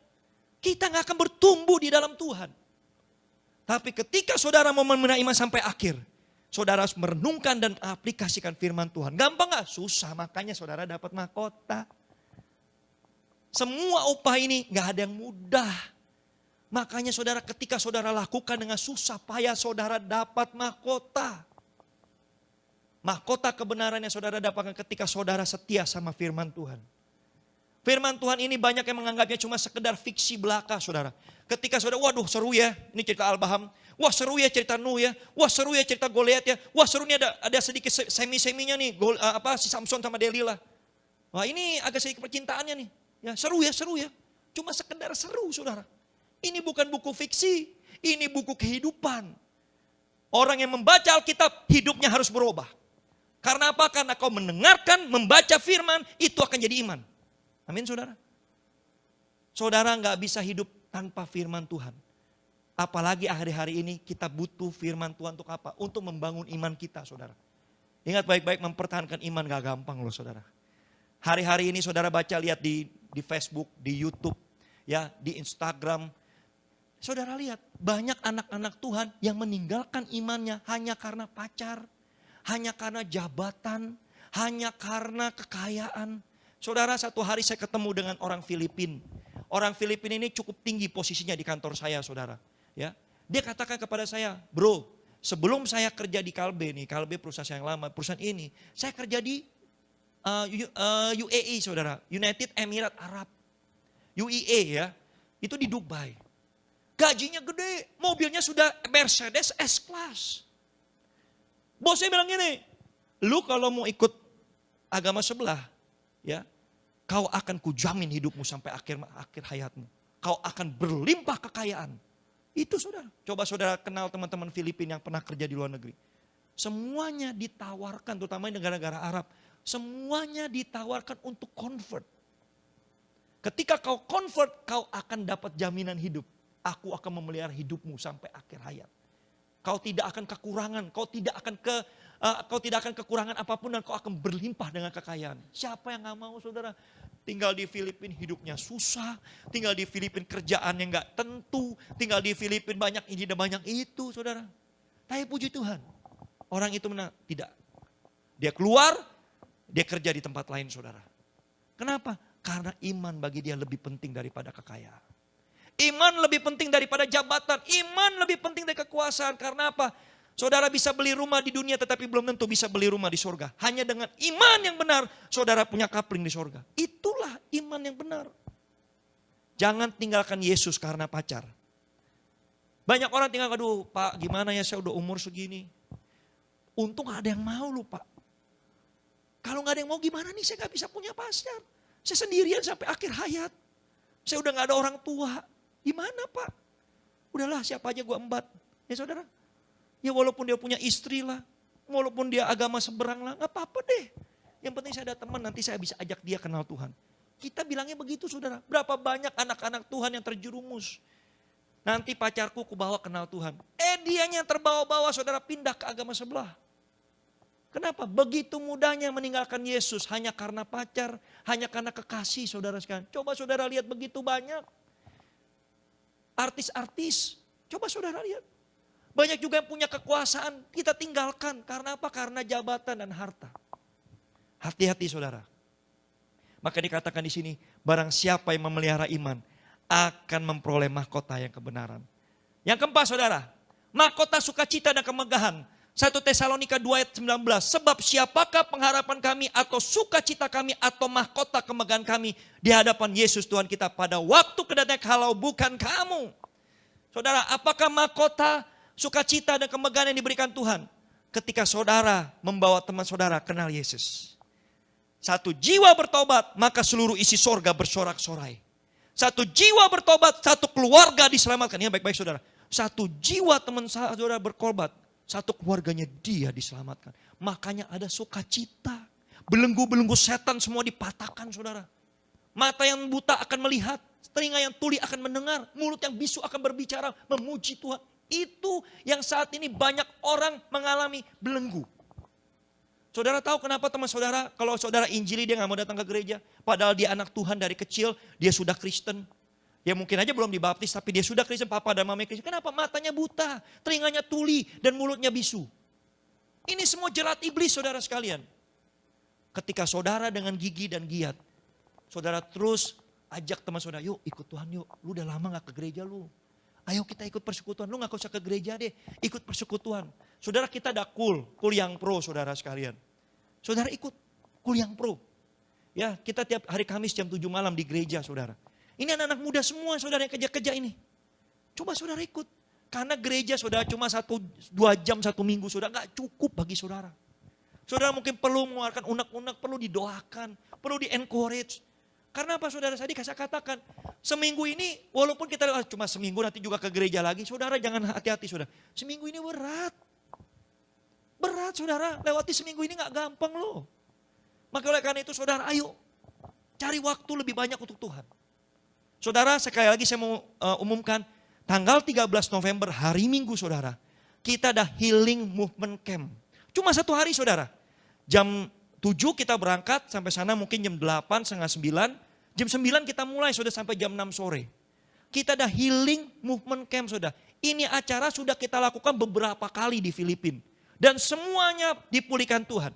Kita nggak akan bertumbuh di dalam Tuhan. Tapi ketika saudara mau memelihara iman sampai akhir, saudara harus merenungkan dan aplikasikan firman Tuhan. Gampang gak? Susah, makanya saudara dapat mahkota. Semua upah ini gak ada yang mudah. Makanya saudara ketika saudara lakukan dengan susah payah, saudara dapat mahkota. Mahkota kebenaran yang saudara dapatkan ketika saudara setia sama firman Tuhan. Firman Tuhan ini banyak yang menganggapnya cuma sekedar fiksi belaka saudara. Ketika saudara, waduh seru ya, ini cerita Al-Baham. Wah seru ya cerita Nuh ya, wah seru ya cerita Goliat ya, wah seru nih ada sedikit semi-seminya nih, si Samson sama Delila. Wah ini agak sedikit percintaannya nih, ya seru ya, cuma sekedar seru saudara. Ini bukan buku fiksi, ini buku kehidupan. Orang yang membaca Alkitab hidupnya harus berubah. Karena apa? Karena kau mendengarkan, membaca firman, itu akan jadi iman. Amin saudara. Saudara gak bisa hidup tanpa firman Tuhan. Apalagi hari-hari ini kita butuh firman Tuhan untuk apa? Untuk membangun iman kita saudara. Ingat baik-baik mempertahankan iman gak gampang loh saudara. Hari-hari ini saudara baca lihat di Facebook, di YouTube, ya di Instagram. Saudara lihat banyak anak-anak Tuhan yang meninggalkan imannya hanya karena pacar. Hanya karena jabatan, hanya karena kekayaan. Saudara satu hari saya ketemu dengan orang Filipina. Orang Filipina ini cukup tinggi posisinya di kantor saya saudara. Ya, dia katakan kepada saya, bro, sebelum saya kerja di Kalbe nih, Kalbe perusahaan yang lama, perusahaan ini, saya kerja di UAE saudara, United Emirat Arab, UEA ya, itu di Dubai. Gajinya gede, mobilnya sudah Mercedes S-Class. Bosnya bilang gini, lu kalau mau ikut agama sebelah, ya, kau akan kujamin hidupmu sampai akhir hayatmu. Kau akan berlimpah kekayaan. Itu saudara. Coba saudara kenal teman-teman Filipina yang pernah kerja di luar negeri. Semuanya ditawarkan, terutama di negara-negara Arab. Semuanya ditawarkan untuk convert. Ketika kau convert, kau akan dapat jaminan hidup. Aku akan memelihara hidupmu sampai akhir hayat. Kau tidak akan kekurangan, kau tidak akan kekurangan apapun dan kau akan berlimpah dengan kekayaan. Siapa yang gak mau saudara? Tinggal di Filipina hidupnya susah, tinggal di Filipina kerjaannya gak tentu, tinggal di Filipina banyak ini dan banyak itu saudara. Tapi puji Tuhan, orang itu tidak. Dia keluar, dia kerja di tempat lain saudara. Kenapa? Karena iman bagi dia lebih penting daripada kekayaan. Iman lebih penting daripada jabatan. Iman lebih penting dari kekuasaan. Karena apa? Saudara bisa beli rumah di dunia tetapi belum tentu bisa beli rumah di surga. Hanya dengan iman yang benar saudara punya kapling di surga. Itulah iman yang benar. Jangan tinggalkan Yesus karena pacar. Banyak orang tinggal, aduh Pak gimana ya saya udah umur segini. Untung gak ada yang mau loh Pak. Kalau gak ada yang mau gimana nih saya gak bisa punya pacar. Saya sendirian sampai akhir hayat. Saya udah gak ada orang tua. Gimana Pak? Udahlah siapa aja gue embat. Ya saudara. Ya walaupun dia punya istri lah. Walaupun dia agama seberang lah. Gak apa-apa deh. Yang penting saya ada teman, nanti saya bisa ajak dia kenal Tuhan. Kita bilangnya begitu saudara. Berapa banyak anak-anak Tuhan yang terjerumus. Nanti pacarku kubawa kenal Tuhan. Dianya yang terbawa-bawa saudara pindah ke agama sebelah. Kenapa? Begitu mudahnya meninggalkan Yesus hanya karena pacar, hanya karena kekasih saudara sekalian. Coba saudara lihat begitu banyak. Artis-artis, coba saudara lihat. Banyak juga yang punya kekuasaan, kita tinggalkan. Karena apa? Karena jabatan dan harta. Hati-hati saudara. Maka dikatakan di sini, barang siapa yang memelihara iman, akan memperoleh mahkota yang kebenaran. Yang keempat saudara, mahkota sukacita dan kemegahan. 1 Tesalonika 2 ayat 19. Sebab siapakah pengharapan kami atau sukacita kami atau mahkota kemegahan kami di hadapan Yesus Tuhan kita pada waktu kedatangan kalau bukan kamu. Saudara, apakah mahkota sukacita dan kemegahan yang diberikan Tuhan? Ketika saudara membawa teman saudara kenal Yesus. Satu jiwa bertobat, maka seluruh isi sorga bersorak-sorai. Satu jiwa bertobat, satu keluarga diselamatkan. Ya baik-baik saudara. Satu jiwa teman saudara berkorban, satu keluarganya dia diselamatkan. Makanya ada sukacita. Belenggu-belenggu setan semua dipatahkan saudara. Mata yang buta akan melihat. Telinga yang tuli akan mendengar. Mulut yang bisu akan berbicara. Memuji Tuhan. Itu yang saat ini banyak orang mengalami belenggu. Saudara tahu kenapa teman saudara, kalau saudara injili dia gak mau datang ke gereja. Padahal dia anak Tuhan dari kecil, dia sudah Kristen. Ya mungkin aja belum dibaptis, tapi dia sudah Kristen, papa dan mama Kristen. Kenapa? Matanya buta, telinganya tuli, dan mulutnya bisu. Ini semua jerat iblis saudara sekalian. Ketika saudara dengan gigi dan giat, saudara terus ajak teman saudara, yuk ikut Tuhan yuk. Lu udah lama gak ke gereja lu. Ayo kita ikut persekutuan, lu gak usah ke gereja deh, ikut persekutuan. Saudara kita ada kul yang pro saudara sekalian. Saudara ikut kul yang pro. Ya kita tiap hari Kamis jam 7 malam di gereja saudara. Ini anak-anak muda semua saudara yang kerja-kerja ini. Coba saudara ikut. Karena gereja saudara cuma 1-2 jam 1 minggu saudara gak cukup bagi saudara. Saudara mungkin perlu mengeluarkan unek-unek, perlu didoakan, perlu di-encourage. Karena apa saudara, tadi saya katakan, seminggu ini walaupun kita cuma seminggu nanti juga ke gereja lagi, saudara jangan hati-hati saudara. Seminggu ini berat. Berat saudara, lewati seminggu ini gak gampang loh. Maka oleh karena itu saudara ayo, cari waktu lebih banyak untuk Tuhan. Saudara sekali lagi saya mau umumkan, tanggal 13 November hari Minggu saudara, kita ada Healing Movement Camp. Cuma 1 hari saudara, jam 7 kita berangkat sampai sana mungkin jam 8, setengah 9. Jam 9 kita mulai sudah sampai jam 6 sore. Kita ada Healing Movement Camp saudara. Ini acara sudah kita lakukan beberapa kali di Filipina. Dan semuanya dipulihkan Tuhan.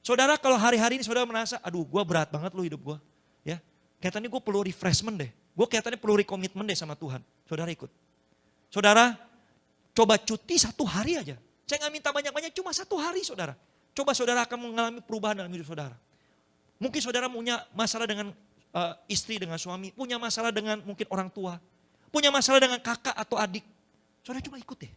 Saudara kalau hari-hari ini saudara merasa, aduh gue berat banget loh hidup gue. Ya, kelihatannya gue perlu refreshment deh. Gue kelihatannya perlu recommitment deh sama Tuhan. Saudara ikut. Saudara coba cuti 1 hari aja. Saya gak minta banyak-banyak, cuma 1 hari saudara. Coba saudara akan mengalami perubahan dalam hidup saudara. Mungkin saudara punya masalah dengan istri, dengan suami. Punya masalah dengan mungkin orang tua. Punya masalah dengan kakak atau adik. Saudara coba ikut deh.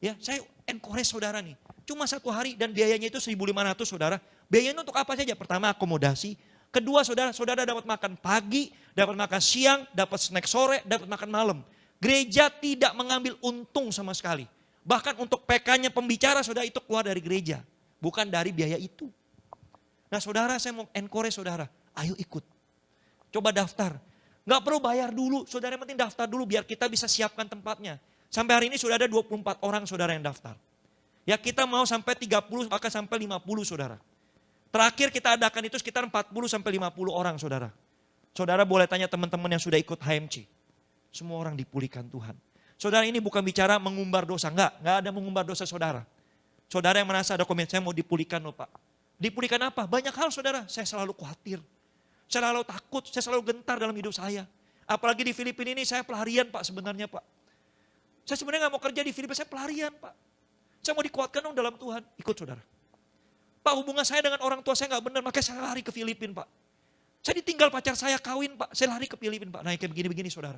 Ya, saya encourage saudara nih. Cuma 1 hari dan biayanya itu 1.500 saudara. Biayanya untuk apa saja? Pertama akomodasi. Kedua saudara dapat makan pagi, dapat makan siang, dapat snack sore, dapat makan malam. Gereja tidak mengambil untung sama sekali. Bahkan untuk PK-nya pembicara saudara itu keluar dari gereja. Bukan dari biaya itu. Nah saudara saya mau encourage saudara. Ayo ikut. Coba daftar. Gak perlu bayar dulu. Saudara yang penting daftar dulu biar kita bisa siapkan tempatnya. Sampai hari ini sudah ada 24 orang saudara yang daftar. Ya kita mau sampai 30 maka sampai 50 saudara. Terakhir kita adakan itu sekitar 40 sampai 50 orang saudara. Saudara boleh tanya teman-teman yang sudah ikut HMC. Semua orang dipulihkan Tuhan. Saudara ini bukan bicara mengumbar dosa. Enggak ada mengumbar dosa saudara. Saudara yang merasa ada komen, saya mau dipulihkan loh Pak. Dipulihkan apa? Banyak hal saudara, saya selalu khawatir. Saya selalu takut, saya selalu gentar dalam hidup saya. Apalagi di Filipina ini saya pelarian Pak sebenarnya Pak. Saya sebenarnya gak mau kerja di Filipina, saya pelarian Pak. Saya mau dikuatkan dong dalam Tuhan, ikut saudara. Pak hubungan saya dengan orang tua saya gak benar, makanya saya lari ke Filipina Pak. Saya ditinggal pacar saya kawin Pak, saya lari ke Filipina Pak. Nah kayak begini-begini saudara.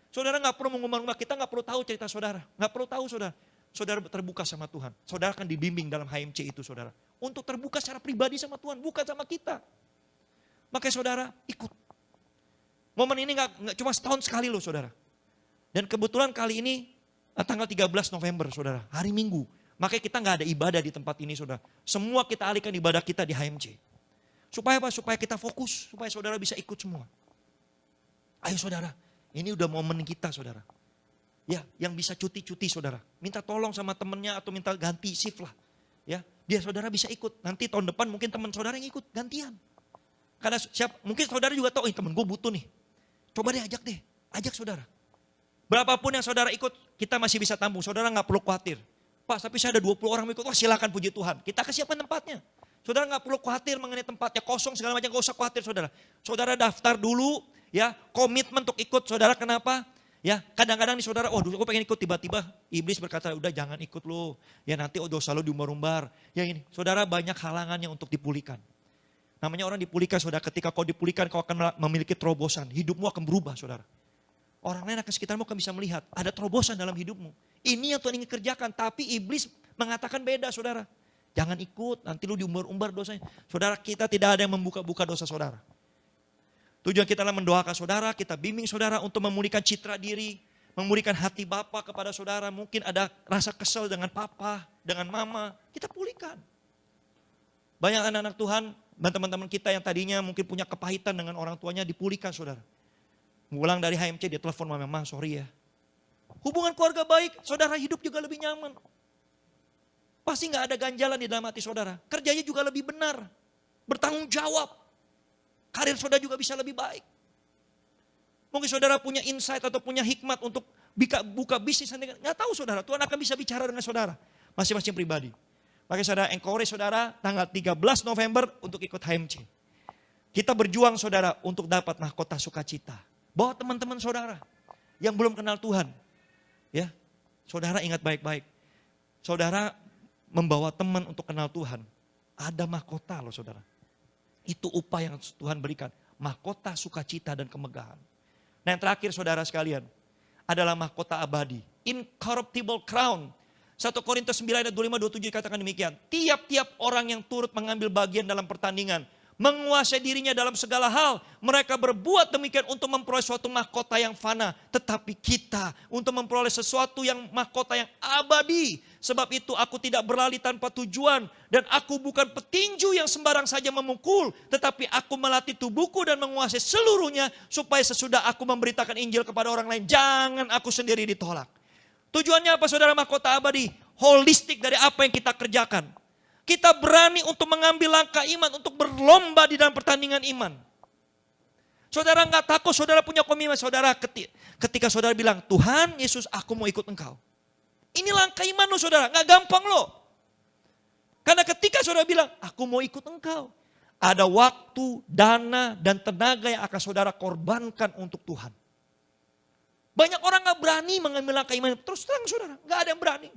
Saudara gak perlu mengumbar-umbar, kita gak perlu tahu cerita saudara. Gak perlu tahu saudara. Saudara terbuka sama Tuhan. Saudara akan dibimbing dalam HMC itu saudara. Untuk terbuka secara pribadi sama Tuhan, bukan sama kita. Makanya saudara ikut. Momen ini nggak cuma setahun sekali loh saudara. Dan kebetulan kali ini tanggal 13 November saudara, hari Minggu. Makanya kita nggak ada ibadah di tempat ini saudara. Semua kita alihkan ibadah kita di HMC. Supaya apa? Supaya kita fokus, supaya saudara bisa ikut semua. Ayo saudara, ini udah momen kita saudara. Ya, yang bisa cuti-cuti saudara. Minta tolong sama temennya atau minta ganti shift lah. Ya, biar saudara bisa ikut. Nanti tahun depan mungkin teman saudara yang ikut, gantian. Karena mungkin saudara juga tahu, temen gue butuh nih. Coba deh, ajak saudara. Berapapun yang saudara ikut, kita masih bisa tampung. Saudara nggak perlu khawatir. Pak, tapi saya ada 20 orang ikut. Wah silakan, puji Tuhan. Kita kesiapkan tempatnya. Saudara nggak perlu khawatir mengenai tempatnya kosong segala macam. Nggak usah khawatir saudara. Saudara daftar dulu, ya komitmen untuk ikut. Saudara kenapa? Ya kadang-kadang nih saudara, waduh aku pengen ikut, tiba-tiba iblis berkata, udah jangan ikut lo. Ya nanti dosa lo diumbar-umbar. Ya ini, saudara banyak halangannya untuk dipulihkan. Namanya orang dipulihkan saudara, ketika kau dipulihkan kau akan memiliki terobosan. Hidupmu akan berubah saudara. Orang lain akan sekitarmu akan bisa melihat, ada terobosan dalam hidupmu. Ini yang Tuhan ingin kerjakan, tapi iblis mengatakan beda saudara. Jangan ikut, nanti lu diumbar-umbar dosanya. Saudara, kita tidak ada yang membuka-buka dosa saudara. Tujuan kita adalah mendoakan saudara, kita bimbing saudara untuk memulihkan citra diri, memulihkan hati Bapa kepada saudara. Mungkin ada rasa kesel dengan papa, dengan mama, kita pulihkan. Banyak anak-anak Tuhan, dan teman-teman kita yang tadinya mungkin punya kepahitan dengan orang tuanya, dipulihkan saudara. Pulang dari HMC, dia telepon mama, sorry ya. Hubungan keluarga baik, saudara hidup juga lebih nyaman. Pasti gak ada ganjalan di dalam hati saudara. Kerjanya juga lebih benar. Bertanggung jawab. Karir saudara juga bisa lebih baik. Mungkin saudara punya insight atau punya hikmat untuk buka bisnis. Gak tahu saudara, Tuhan akan bisa bicara dengan saudara. Masing-masing pribadi. Makanya saudara encourage saudara tanggal 13 November untuk ikut HMC. Kita berjuang saudara untuk dapat mahkota sukacita. Bawa teman-teman saudara yang belum kenal Tuhan. Ya, saudara ingat baik-baik. Saudara membawa teman untuk kenal Tuhan. Ada mahkota loh saudara. Itu upah yang Tuhan berikan. Mahkota sukacita dan kemegahan. Nah yang terakhir saudara sekalian. Adalah mahkota abadi. Incorruptible crown. 1 Korintus 9 ayat 25-27 dikatakan demikian. Tiap-tiap orang yang turut mengambil bagian dalam pertandingan. Menguasai dirinya dalam segala hal. Mereka berbuat demikian untuk memperoleh suatu mahkota yang fana. Tetapi kita untuk memperoleh sesuatu yang mahkota yang abadi. Sebab itu aku tidak berlari tanpa tujuan. Dan aku bukan petinju yang sembarang saja memukul. Tetapi aku melatih tubuhku dan menguasai seluruhnya. Supaya sesudah aku memberitakan Injil kepada orang lain. Jangan aku sendiri ditolak. Tujuannya apa saudara mahkota abadi? Holistik dari apa yang kita kerjakan. Kita berani untuk mengambil langkah iman, untuk berlomba di dalam pertandingan iman. Saudara nggak takut, saudara punya komitmen. Saudara ketika saudara bilang, Tuhan Yesus aku mau ikut engkau. Ini langkah iman loh saudara, nggak gampang loh. Karena ketika saudara bilang, aku mau ikut engkau. Ada waktu, dana, dan tenaga yang akan saudara korbankan untuk Tuhan. Banyak orang nggak berani mengambil langkah iman. Terus terang saudara, nggak ada yang berani.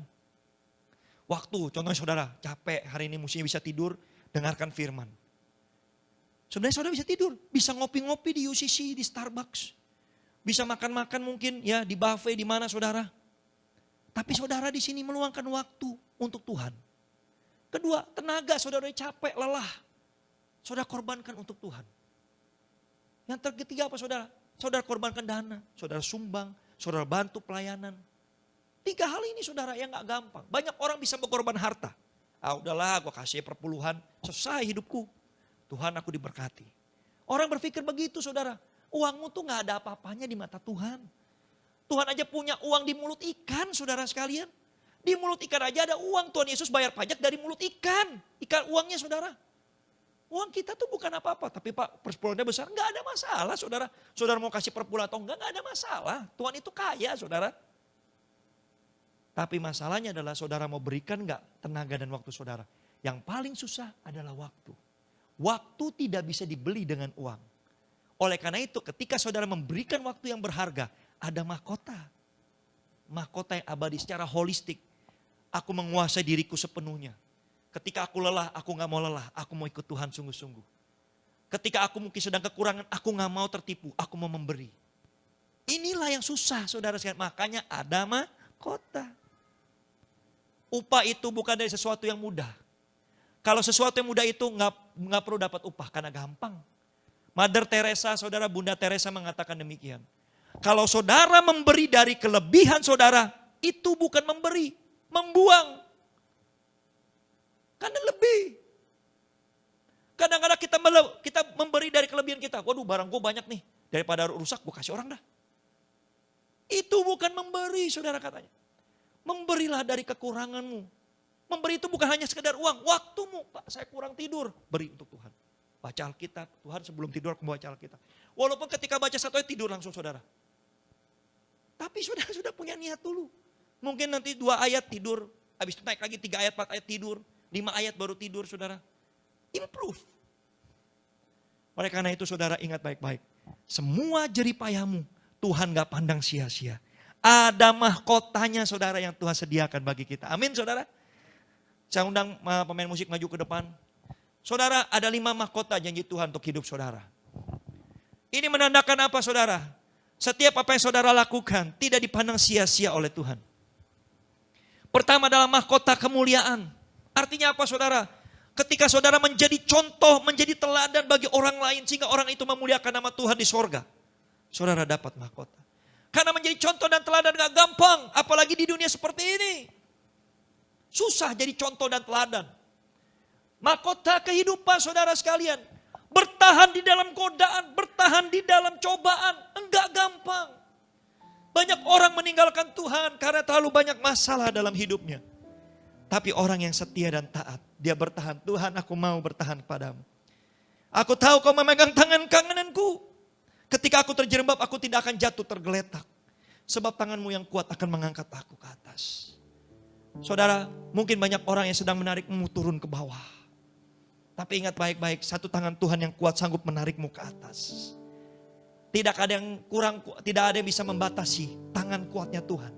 Waktu, contohnya saudara, capek hari ini mestinya bisa tidur, dengarkan firman. Sebenarnya saudara bisa tidur, bisa ngopi-ngopi di UCC, di Starbucks. Bisa makan-makan mungkin ya di buffet di mana saudara. Tapi saudara di sini meluangkan waktu untuk Tuhan. Kedua, tenaga saudara capek, lelah. Saudara korbankan untuk Tuhan. Yang ketiga apa saudara? Saudara korbankan dana, saudara sumbang, saudara bantu pelayanan. 3 hal ini saudara yang gak gampang. Banyak orang bisa berkorban harta. Udahlah gue kasih perpuluhan, selesai hidupku. Tuhan aku diberkati. Orang berpikir begitu saudara. Uangmu tuh gak ada apa-apanya di mata Tuhan. Tuhan aja punya uang di mulut ikan saudara sekalian. Di mulut ikan aja ada uang. Tuhan Yesus bayar pajak dari mulut ikan. Ikan uangnya saudara. Uang kita tuh bukan apa-apa. Tapi Pak perpuluhannya besar. Gak ada masalah saudara. Saudara mau kasih perpuluhan atau enggak, gak ada masalah. Tuhan itu kaya saudara. Tapi masalahnya adalah saudara mau berikan enggak tenaga dan waktu saudara. Yang paling susah adalah waktu. Waktu tidak bisa dibeli dengan uang. Oleh karena itu ketika saudara memberikan waktu yang berharga, ada mahkota. Mahkota yang abadi secara holistik. Aku menguasai diriku sepenuhnya. Ketika aku lelah, aku gak mau lelah. Aku mau ikut Tuhan sungguh-sungguh. Ketika aku mungkin sedang kekurangan, aku gak mau tertipu. Aku mau memberi. Inilah yang susah saudara sekalian. Makanya ada mahkota. Upah itu bukan dari sesuatu yang mudah. Kalau sesuatu yang mudah itu nggak perlu dapat upah karena gampang. Mother Teresa, saudara, Bunda Teresa mengatakan demikian. Kalau saudara memberi dari kelebihan saudara, itu bukan memberi, membuang. Karena lebih. Kadang-kadang kita memberi dari kelebihan kita. Waduh, barang gue banyak nih. Daripada rusak, gue kasih orang dah. Itu bukan memberi, saudara katanya. Memberilah dari kekuranganmu. Memberi itu bukan hanya sekedar uang. Waktumu, Pak, saya kurang tidur. Beri untuk Tuhan. Baca Alkitab, Tuhan sebelum tidur aku baca Alkitab. Walaupun ketika baca satu ayat tidur langsung saudara. Tapi saudara sudah punya niat dulu. Mungkin nanti 2 ayat tidur. Habis itu naik lagi 3 ayat, 4 ayat tidur. 5 ayat baru tidur saudara. Improve. Oleh karena itu saudara ingat baik-baik. Semua jeripayahmu Tuhan gak pandang sia-sia. Ada mahkotanya saudara yang Tuhan sediakan bagi kita. Amin saudara. Saya undang pemain musik maju ke depan. Saudara, ada 5 mahkota janji Tuhan untuk hidup saudara. Ini menandakan apa saudara? Setiap apa yang saudara lakukan tidak dipandang sia-sia oleh Tuhan. Pertama adalah mahkota kemuliaan. Artinya apa saudara? Ketika saudara menjadi contoh, menjadi teladan bagi orang lain sehingga orang itu memuliakan nama Tuhan di sorga. Saudara dapat mahkota. Karena menjadi contoh dan teladan gak gampang, apalagi di dunia seperti ini. Susah jadi contoh dan teladan. Mahkota kehidupan saudara sekalian. Bertahan di dalam godaan, bertahan di dalam cobaan. Enggak gampang. Banyak orang meninggalkan Tuhan karena terlalu banyak masalah dalam hidupnya. Tapi orang yang setia dan taat, dia bertahan. Tuhan, aku mau bertahan padamu. Aku tahu kau memegang tangan kananku. Ketika aku terjerembab, aku tidak akan jatuh tergeletak. Sebab tanganmu yang kuat akan mengangkat aku ke atas. Saudara, mungkin banyak orang yang sedang menarikmu turun ke bawah. Tapi ingat baik-baik, satu tangan Tuhan yang kuat sanggup menarikmu ke atas. Tidak ada yang kurang, tidak ada yang bisa membatasi tangan kuatnya Tuhan.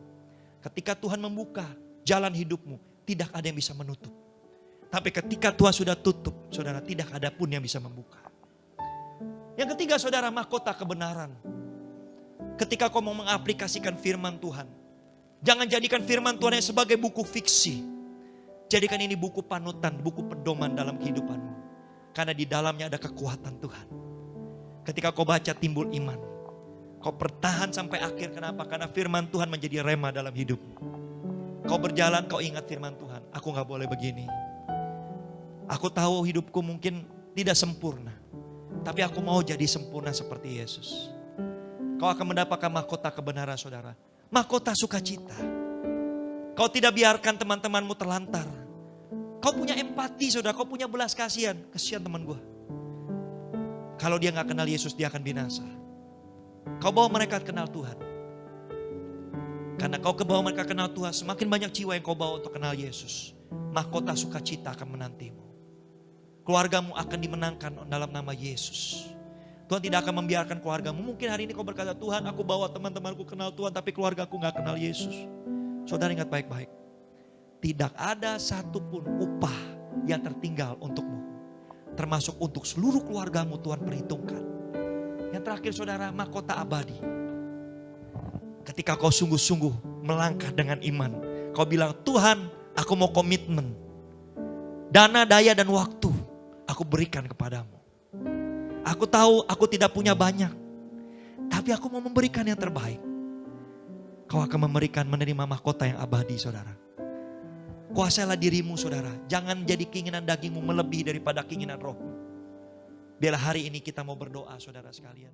Ketika Tuhan membuka jalan hidupmu, tidak ada yang bisa menutup. Tapi ketika Tuhan sudah tutup, saudara, tidak ada pun yang bisa membuka. Yang ketiga saudara, mahkota kebenaran. Ketika kau mau mengaplikasikan firman Tuhan, jangan jadikan firman Tuhan sebagai buku fiksi. Jadikan ini buku panutan, buku pedoman dalam kehidupanmu. Karena di dalamnya ada kekuatan Tuhan. Ketika kau baca timbul iman. Kau bertahan sampai akhir, kenapa? Karena firman Tuhan menjadi rema dalam hidupmu. Kau berjalan, kau ingat firman Tuhan. Aku gak boleh begini. Aku tahu hidupku mungkin tidak sempurna. Tapi aku mau jadi sempurna seperti Yesus. Kau akan mendapatkan mahkota kebenaran saudara. Mahkota sukacita. Kau tidak biarkan teman-temanmu terlantar. Kau punya empati saudara, kau punya belas kasihan. Kasihan teman gue. Kalau dia gak kenal Yesus, dia akan binasa. Kau bawa mereka kenal Tuhan. Karena kau kebawa mereka kenal Tuhan, semakin banyak jiwa yang kau bawa untuk kenal Yesus. Mahkota sukacita akan menantimu. Keluargamu akan dimenangkan dalam nama Yesus. Tuhan tidak akan membiarkan keluargamu. Mungkin hari ini kau berkata, Tuhan aku bawa teman-temanku kenal Tuhan, tapi keluargaku gak kenal Yesus. Saudara ingat baik-baik. Tidak ada satupun upah yang tertinggal untukmu. Termasuk untuk seluruh keluargamu Tuhan perhitungkan. Yang terakhir saudara, mahkota abadi. Ketika kau sungguh-sungguh melangkah dengan iman. Kau bilang, Tuhan aku mau komitmen. Dana, daya dan waktu aku berikan kepadamu. Aku tahu aku tidak punya banyak. Tapi aku mau memberikan yang terbaik. Kau akan memberikan menerima mahkota yang abadi saudara. Kuasailah dirimu saudara. Jangan menjadi keinginan dagingmu melebihi daripada keinginan rohmu. Biarlah hari ini kita mau berdoa saudara sekalian.